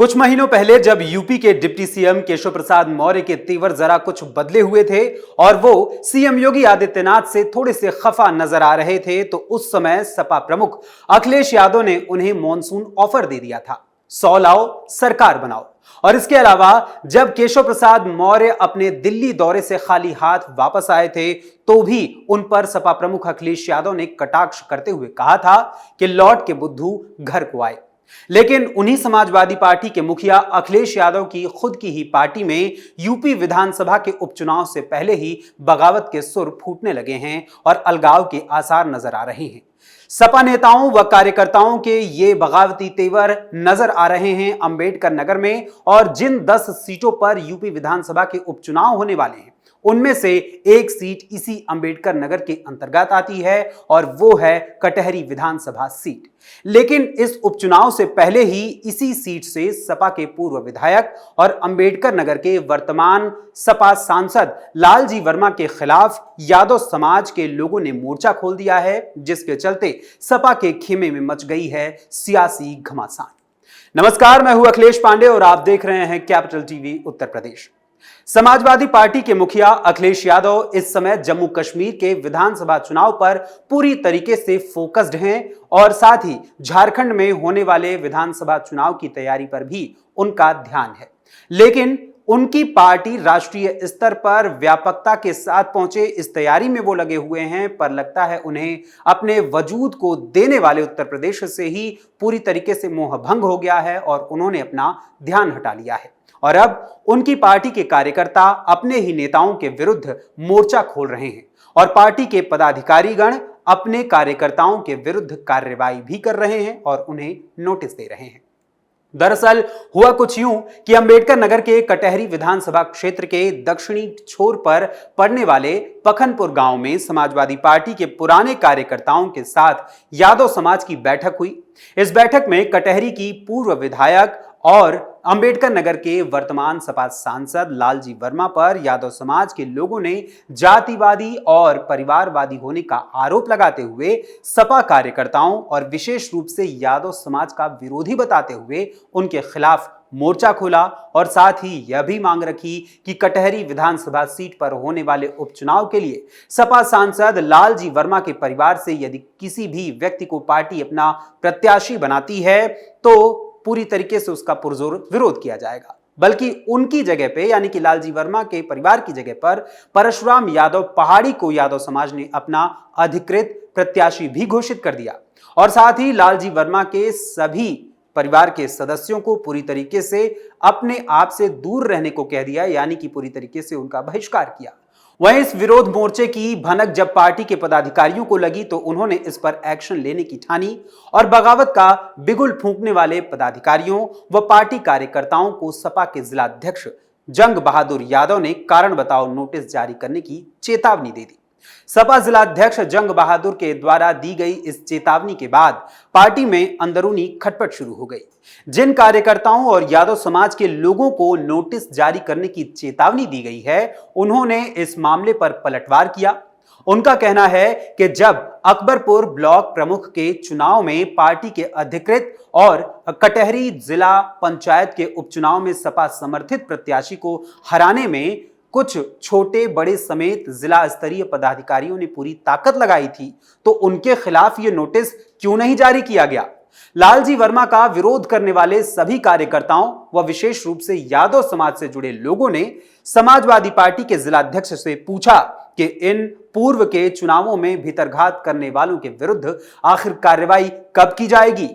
कुछ महीनों पहले जब यूपी के डिप्टी सीएम केशव प्रसाद मौर्य के तेवर जरा कुछ बदले हुए थे और वो सीएम योगी आदित्यनाथ से थोड़े से खफा नजर आ रहे थे, तो उस समय सपा प्रमुख अखिलेश यादव ने उन्हें मॉनसून ऑफर दे दिया था, 100 लाओ सरकार बनाओ। और इसके अलावा जब केशव प्रसाद मौर्य अपने दिल्ली दौरे से खाली हाथ वापस आए थे, तो भी उन पर सपा प्रमुख अखिलेश यादव ने कटाक्ष करते हुए कहा था कि लौट के बुद्धू घर को आए। लेकिन उन्हीं समाजवादी पार्टी के मुखिया अखिलेश यादव की खुद की ही पार्टी में यूपी विधानसभा के उपचुनाव से पहले ही बगावत के सुर फूटने लगे हैं और अलगाव के आसार नजर आ रहे हैं। सपा नेताओं व कार्यकर्ताओं के ये बगावती तेवर नजर आ रहे हैं अंबेडकर नगर में, और जिन 10 सीटों पर यूपी विधानसभा के उपचुनाव होने वाले हैं उनमें से एक सीट इसी अंबेडकर नगर के अंतर्गत आती है और वो है कटहरी विधानसभा सीट। लेकिन इस उपचुनाव से पहले ही इसी सीट से सपा के पूर्व विधायक और अंबेडकर नगर के वर्तमान सपा सांसद लालजी वर्मा के खिलाफ यादव समाज के लोगों ने मोर्चा खोल दिया है, जिसके चलते सपा के खेमे में मच गई है सियासी घमासान। नमस्कार, मैं हूं अखिलेश पांडे और आप देख रहे हैं capital TV Uttar Pradesh. Samajwadi party के मुखिया अखिलेश यादव इस समय जम्मू कश्मीर के विधानसभा चुनाव पर पूरी तरीके से फोकस्ड हैं और साथ ही झारखंड में होने वाले विधानसभा चुनाव की तैयारी पर भी उनका ध्यान है। लेकिन उनकी पार्टी राष्ट्रीय स्तर पर व्यापकता के साथ पहुंचे इस तैयारी में वो लगे हुए हैं, पर लगता है उन्हें अपने वजूद को देने वाले उत्तर प्रदेश से ही पूरी तरीके से मोह भंग हो गया है और उन्होंने अपना ध्यान हटा लिया है। और अब उनकी पार्टी के कार्यकर्ता अपने ही नेताओं के विरुद्ध मोर्चा खोल रहे हैं और पार्टी के पदाधिकारीगण अपने कार्यकर्ताओं के विरुद्ध कार्रवाई भी कर रहे हैं और उन्हें नोटिस दे रहे हैं। दरअसल हुआ कुछ यूं कि अंबेडकर नगर के कटहरी विधानसभा क्षेत्र के दक्षिणी छोर पर पड़ने वाले पखनपुर गांव में समाजवादी पार्टी के पुराने कार्यकर्ताओं के साथ यादव समाज की बैठक हुई। इस बैठक में कटहरी की पूर्व विधायक और अंबेडकर नगर के वर्तमान सपा सांसद लालजी वर्मा पर यादव समाज के लोगों ने जातिवादी और परिवारवादी होने का आरोप लगाते हुए सपा कार्यकर्ताओं और विशेष रूप से यादव समाज का विरोधी बताते हुए उनके खिलाफ मोर्चा खोला और साथ ही यह भी मांग रखी कि कटहरी विधानसभा सीट पर होने वाले उपचुनाव के लिए सपा सांसद लालजी वर्मा के परिवार से यदि किसी भी व्यक्ति को पार्टी अपना प्रत्याशी बनाती है तो पूरी तरीके से उसका पुरजोर विरोध किया जाएगा। बल्कि उनकी जगह पे यानी कि लालजी वर्मा के परिवार की जगह पर परशुराम यादव पहाड़ी को यादव समाज ने अपना अधिकृत प्रत्याशी भी घोषित कर दिया और साथ ही लालजी वर्मा के सभी परिवार के सदस्यों को पूरी तरीके से अपने आप से दूर रहने को कह दिया, यानी कि पूरी तरीके से उनका बहिष्कार किया। वहीं इस विरोध मोर्चे की भनक जब पार्टी के पदाधिकारियों को लगी तो उन्होंने इस पर एक्शन लेने की ठानी और बगावत का बिगुल फूंकने वाले पदाधिकारियों व पार्टी कार्यकर्ताओं को सपा के जिलाध्यक्ष जंग बहादुर यादव ने कारण बताओ नोटिस जारी करने की चेतावनी दे दी। सपा जिलाध्यक्ष जंग बहादुर के द्वारा दी गई इस चेतावनी के बाद पार्टी में अंदरूनी खटपट शुरू हो गई। जिन कार्यकर्ताओं और यादव समाज के लोगों को नोटिस जारी करने की चेतावनी दी गई है, उन्होंने इस मामले पर पलटवार किया। उनका कहना है कि जब अकबरपुर ब्लॉक प्रमुख के चुनाव में पार्टी के अधिकृत और कटहरी जिला पंचायत के उपचुनाव में सपा समर्थित प्रत्याशी को हराने में कुछ छोटे बड़े समेत जिला स्तरीय पदाधिकारियों ने पूरी ताकत लगाई थी, तो उनके खिलाफ ये नोटिस क्यों नहीं जारी किया गया। लालजी वर्मा का विरोध करने वाले सभी कार्यकर्ताओं व विशेष रूप से यादव समाज से जुड़े लोगों ने समाजवादी पार्टी के जिलाध्यक्ष से पूछा कि इन पूर्व के चुनावों में भीतरघात करने वालों के विरुद्ध आखिर कार्रवाई कब की जाएगी।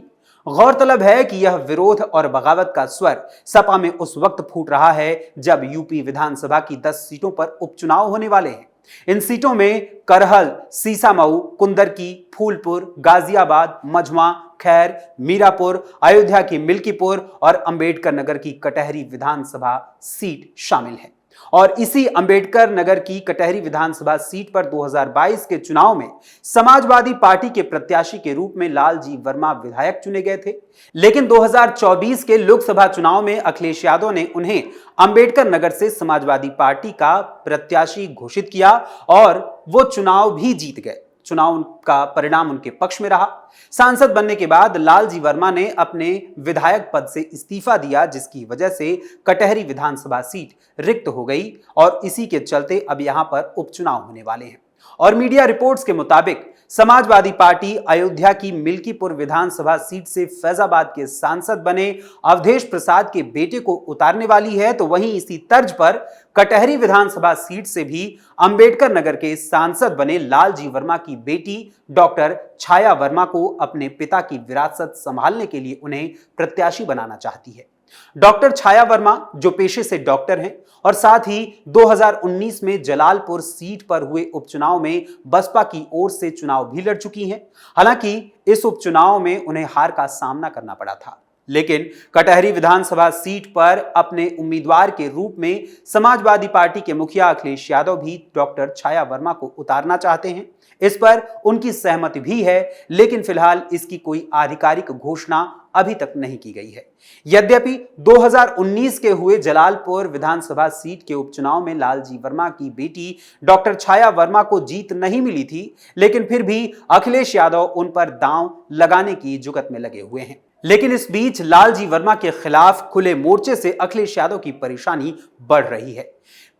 गौरतलब है कि यह विरोध और बगावत का स्वर सपा में उस वक्त फूट रहा है जब यूपी विधानसभा की 10 सीटों पर उपचुनाव होने वाले हैं। इन सीटों में करहल, सीसामऊ, कुंदरकी, फूलपुर, गाजियाबाद, मझवा, खैर, मीरापुर, अयोध्या की मिल्कीपुर और अंबेडकर नगर की कटहरी विधानसभा सीट शामिल है। और इसी अंबेडकर नगर की कटहरी विधानसभा सीट पर 2022 के चुनाव में समाजवादी पार्टी के प्रत्याशी के रूप में लालजी वर्मा विधायक चुने गए थे। लेकिन 2024 के लोकसभा चुनाव में अखिलेश यादव ने उन्हें अंबेडकर नगर से समाजवादी पार्टी का प्रत्याशी घोषित किया और वो चुनाव भी जीत गए। चुनाव का परिणाम उनके पक्ष में रहा। सांसद बनने के बाद लालजी वर्मा ने अपने विधायक पद से इस्तीफा दिया, जिसकी वजह से कटहरी विधानसभा सीट रिक्त हो गई और इसी के चलते अब यहां पर उपचुनाव होने वाले हैं। और मीडिया रिपोर्ट्स के मुताबिक समाजवादी पार्टी अयोध्या की मिल्कीपुर विधानसभा सीट से फैजाबाद के सांसद बने अवधेश प्रसाद के बेटे को उतारने वाली है, तो वहीं इसी तर्ज पर कटहरी विधानसभा सीट से भी अंबेडकर नगर के सांसद बने लालजी वर्मा की बेटी डॉक्टर छाया वर्मा को अपने पिता की विरासत संभालने के लिए उन्हें प्रत्याशी बनाना चाहती है। डॉक्टर छाया वर्मा जो पेशे से डॉक्टर हैं और साथ ही 2019 में जलालपुर सीट पर हुए उपचुनाव में बसपा की ओर से चुनाव भी लड़ चुकी हैं। हालांकि इस उपचुनाव में उन्हें हार का सामना करना पड़ा था, लेकिन कटहरी विधानसभा सीट पर अपने उम्मीदवार के रूप में समाजवादी पार्टी के मुखिया अखिलेश यादव भी डॉक्टर छाया वर्मा को उतारना चाहते हैं। इस पर उनकी सहमति भी है, लेकिन फिलहाल इसकी कोई आधिकारिक घोषणा अभी तक नहीं की गई है। यद्यपि 2019 के हुए जलालपुर विधानसभा सीट के उपचुनाव में लालजी वर्मा की बेटी डॉक्टर छाया वर्मा को जीत नहीं मिली थी, लेकिन फिर भी अखिलेश यादव उन पर दांव लगाने की जुगत में लगे हुए हैं। लेकिन इस बीच लालजी वर्मा के खिलाफ खुले मोर्चे से अखिलेश यादव की परेशानी बढ़ रही है।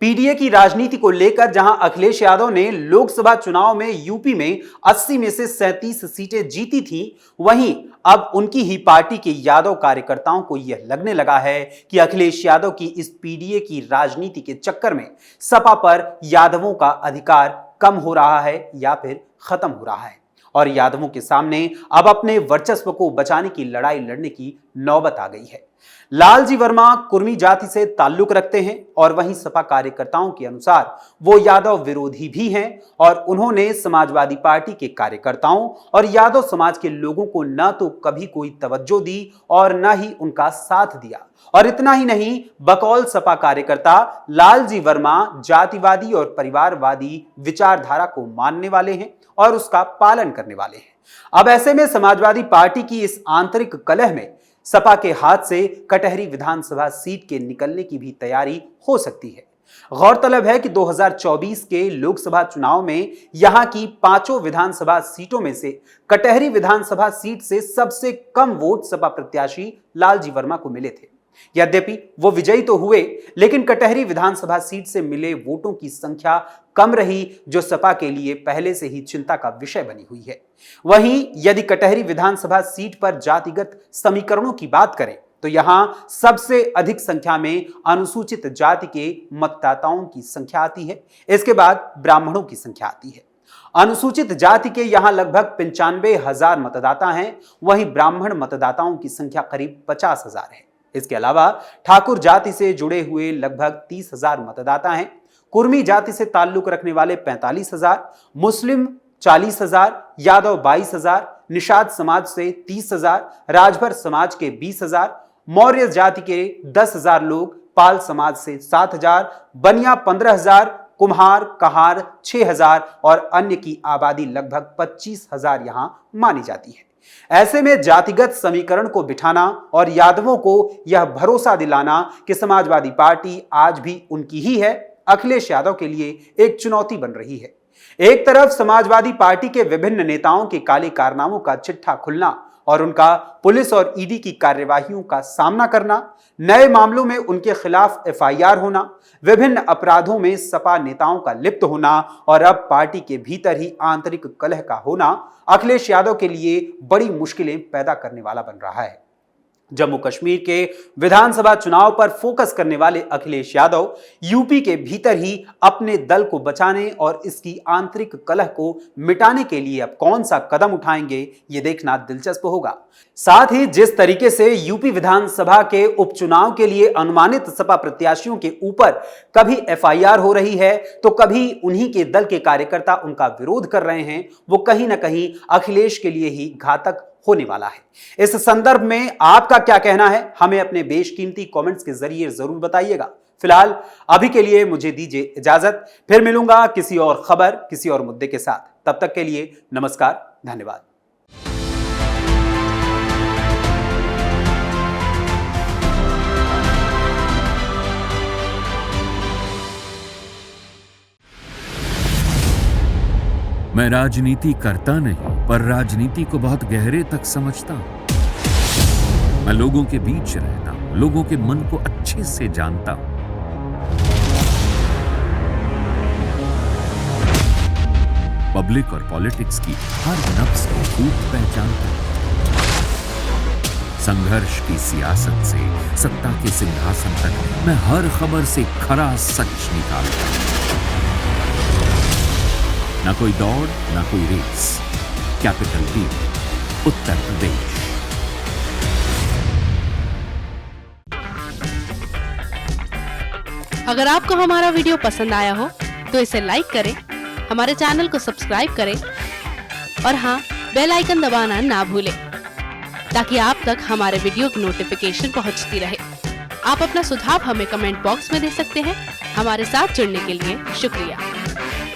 पीडीए की राजनीति को लेकर जहां अखिलेश यादव ने लोकसभा चुनाव में यूपी में 80 में से 37 सीटें जीती थी, वहीं अब उनकी ही पार्टी के यादव कार्यकर्ताओं को यह लगने लगा है कि अखिलेश यादव की इस पीडीए की राजनीति के चक्कर में सपा पर यादवों का अधिकार कम हो रहा है या फिर खत्म हो रहा है और यादवों के सामने अब अपने वर्चस्व को बचाने की लड़ाई लड़ने की नौबत आ गई है। लालजी वर्मा कुर्मी जाति से ताल्लुक रखते हैं और वहीं सपा कार्यकर्ताओं के अनुसार वो यादव विरोधी भी हैं और उन्होंने समाजवादी पार्टी के कार्यकर्ताओं और यादव समाज के लोगों को न तो कभी कोई तवज्जो दी और न ही उनका साथ दिया। और इतना ही नहीं, बकौल सपा कार्यकर्ता लालजी वर्मा जातिवादी और परिवारवादी विचारधारा को मानने वाले हैं और उसका पालन करने वाले हैं। अब ऐसे में समाजवादी पार्टी की इस आंतरिक कलह में सपा के हाथ से कटहरी विधानसभा सीट के निकलने की भी तैयारी हो सकती है। गौरतलब है कि 2024 के लोकसभा चुनाव में यहां की 5 विधानसभा सीटों में से कटहरी विधानसभा सीट से सबसे कम वोट सपा प्रत्याशी लालजी वर्मा को मिले थे। यद्यपि वो विजयी तो हुए, लेकिन कटहरी विधानसभा सीट से मिले वोटों की संख्या कम रही, जो सपा के लिए पहले से ही चिंता का विषय बनी हुई है। वहीं यदि कटहरी विधानसभा सीट पर जातिगत समीकरणों की बात करें तो यहां सबसे अधिक संख्या में अनुसूचित जाति के मतदाताओं की संख्या आती है। इसके बाद ब्राह्मणों की संख्या आती है। अनुसूचित जाति के यहां लगभग 95,000 मतदाता हैं, वहीं ब्राह्मण मतदाताओं की संख्या करीब 50,000 है। इसके अलावा ठाकुर जाति से जुड़े हुए लगभग 30,000 मतदाता हैं। कुर्मी जाति से ताल्लुक रखने वाले 45,000, मुस्लिम 40,000, यादव 22,000, निषाद समाज से 30,000, राजभर समाज के 20,000, मौर्य जाति के 10,000 लोग, पाल समाज से 7,000, बनिया 15,000, कुम्हार कहार 6,000 और अन्य की आबादी लगभग 25,000 यहां मानी जाती है। ऐसे में जातिगत समीकरण को बिठाना और यादवों को यह भरोसा दिलाना कि समाजवादी पार्टी आज भी उनकी ही है, अखिलेश यादव के लिए एक चुनौती बन रही है। एक तरफ समाजवादी पार्टी के विभिन्न नेताओं के काले कारनामों का चिट्ठा खुलना और उनका पुलिस और ईडी की कार्यवाहियों का सामना करना, नए मामलों में उनके खिलाफ एफआईआर होना, विभिन्न अपराधों में सपा नेताओं का लिप्त होना और अब पार्टी के भीतर ही आंतरिक कलह का होना अखिलेश यादव के लिए बड़ी मुश्किलें पैदा करने वाला बन रहा है। जम्मू कश्मीर के विधानसभा चुनाव पर फोकस करने वाले अखिलेश यादव यूपी के भीतर ही अपने दल को बचाने और इसकी आंतरिक कलह को मिटाने के लिए अब कौन सा कदम उठाएंगे, ये देखना दिलचस्प होगा। साथ ही जिस तरीके से यूपी विधानसभा के उपचुनाव के लिए अनुमानित सपा प्रत्याशियों के ऊपर कभी एफआईआर हो रही है तो कभी उन्हीं के दल के कार्यकर्ता उनका विरोध कर रहे हैं, वो कहीं ना कहीं अखिलेश के लिए ही घातक होने वाला है। इस संदर्भ में आपका क्या कहना है, हमें अपने बेशकीमती कमेंट्स के जरिए जरूर बताइएगा। फिलहाल अभी के लिए मुझे दीजिए इजाजत, फिर मिलूंगा किसी और खबर, किसी और मुद्दे के साथ। तब तक के लिए नमस्कार, धन्यवाद। मैं राजनीति करता नहीं, पर राजनीति को बहुत गहरे तक समझता हूं। मैं लोगों के बीच रहता हूं, लोगों के मन को अच्छे से जानता हूं। पब्लिक और पॉलिटिक्स की हर नब्ज को खूब पहचानता हूं। संघर्ष की सियासत से सत्ता के सिंहासन तक मैं हर खबर से खरा सच निकालता हूं। ना कोई दौड़, ना कोई race. Capital B, Uttar Pradesh. अगर आपको हमारा वीडियो पसंद आया हो तो इसे लाइक करें, हमारे चैनल को सब्सक्राइब करें और हाँ, बेल आइकन दबाना ना भूलें ताकि आप तक हमारे वीडियो की नोटिफिकेशन पहुंचती रहे। आप अपना सुझाव हमें कमेंट बॉक्स में दे सकते हैं। हमारे साथ जुड़ने के लिए शुक्रिया।